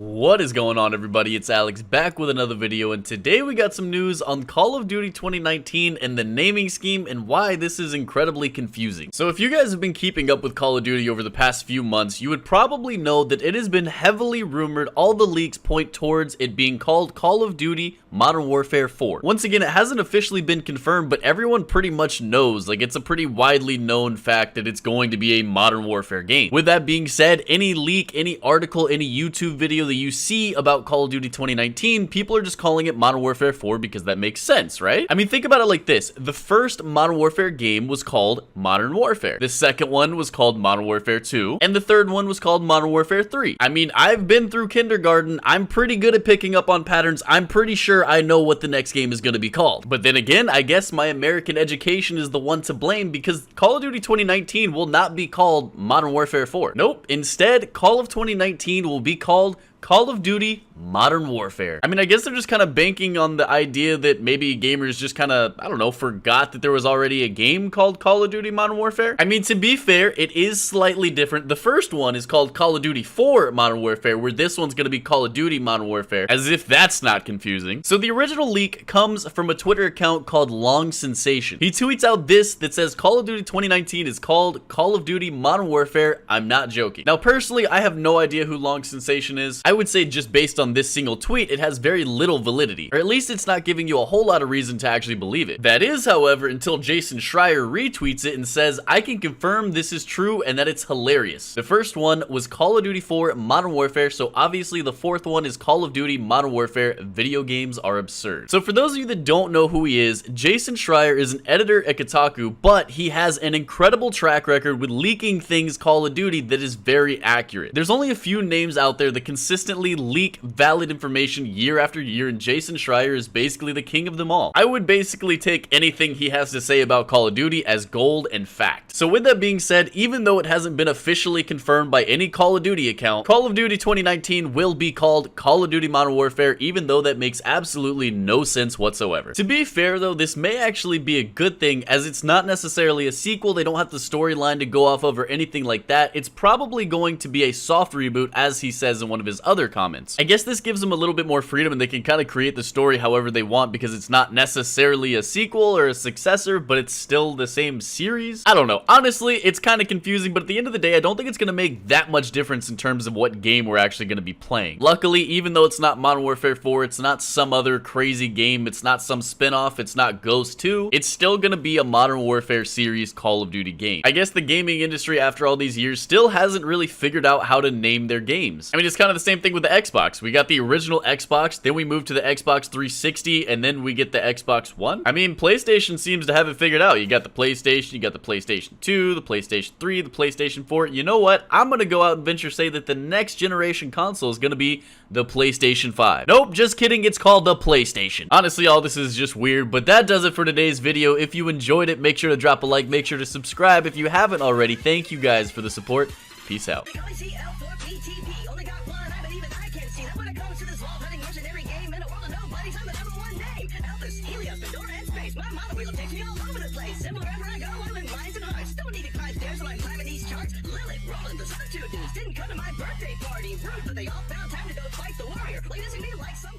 What is going on, everybody? It's Alex back with another video, and today we got some news on Call of Duty 2019 and the naming scheme and why this is incredibly confusing. So if you guys have been keeping up with Call of Duty over the past few months, you would probably know that it has been heavily rumored. All the leaks point towards it being called Call of Duty Modern Warfare 4. Once again, it hasn't officially been confirmed, but everyone pretty much knows, like, it's a pretty widely known fact that it's going to be a Modern Warfare game. With that being said, any leak, any article, any YouTube video that you see about Call of Duty 2019, people are just calling it Modern Warfare 4 because that makes sense, right? I mean, think about it like this. The first Modern Warfare game was called Modern Warfare. The second one was called Modern Warfare 2, and the third one was called Modern Warfare 3. I mean, I've been through kindergarten. I'm pretty good at picking up on patterns. I'm pretty sure I know what the next game is going to be called. But then again, I guess my American education is the one to blame, because Call of Duty 2019 will not be called Modern Warfare 4. Nope. Instead, Call of 2019 will be called Call of Duty Modern Warfare. I mean, I guess they're just kind of banking on the idea that maybe gamers just kind of, I don't know, forgot that there was already a game called Call of Duty Modern Warfare. I mean, to be fair, it is slightly different. The first one is called Call of Duty 4 Modern Warfare, where this one's going to be Call of Duty Modern Warfare, as if that's not confusing. So the original leak comes from a Twitter account called Long Sensation. He tweets out this that says Call of Duty 2019 is called Call of Duty Modern Warfare. I'm not joking. Now, personally, I have no idea who Long Sensation is. I would say just based on this single tweet, it has very little validity, or at least it's not giving you a whole lot of reason to actually believe it. That is, however, until Jason Schreier retweets it and says, I can confirm this is true and that it's hilarious. The first one was Call of Duty 4 Modern Warfare, so obviously the fourth one is Call of Duty Modern Warfare. Video games are absurd. So for those of you that don't know who he is, Jason Schreier is an editor at Kotaku, but he has an incredible track record with leaking things Call of Duty that is very accurate. There's only a few names out there that consistently leak valid information year after year, and Jason Schreier is basically the king of them all. I would basically take anything he has to say about Call of Duty as gold and fact. So with that being said, even though it hasn't been officially confirmed by any Call of Duty account, Call of Duty 2019 will be called Call of Duty Modern Warfare, even though that makes absolutely no sense whatsoever. To be fair though, this may actually be a good thing, as it's not necessarily a sequel. They don't have the storyline to go off of or anything like that. It's probably going to be a soft reboot, as he says in one of his other comments. I guess this gives them a little bit more freedom, and they can kind of create the story however they want, because it's not necessarily a sequel or a successor, but it's still the same series. I don't know. Honestly, it's kind of confusing, but at the end of the day, I don't think it's going to make that much difference in terms of what game we're actually going to be playing. Luckily, even though it's not Modern Warfare 4, it's not some other crazy game, it's not some spin-off, it's not Ghost 2, it's still going to be a Modern Warfare series Call of Duty game. I guess the gaming industry, after all these years, still hasn't really figured out how to name their games. I mean, it's kind of the same thing with the Xbox. We got the original Xbox, then we moved to the Xbox 360, and then we get the Xbox One. I mean, PlayStation seems to have it figured out. You got the PlayStation, you got the PlayStation 2, the PlayStation 3, the PlayStation 4. You know what? I'm gonna go out and venture say that the next generation console is gonna be the PlayStation 5. Nope, just kidding. It's called the PlayStation. Honestly, all this is just weird, but that does it for today's video. If you enjoyed it, make sure to drop a like, make sure to subscribe if you haven't already. Thank you guys for the support. Peace out. Didn't come to my birthday party. Rude, but they all found time to go fight the warrior. Like, this would be like some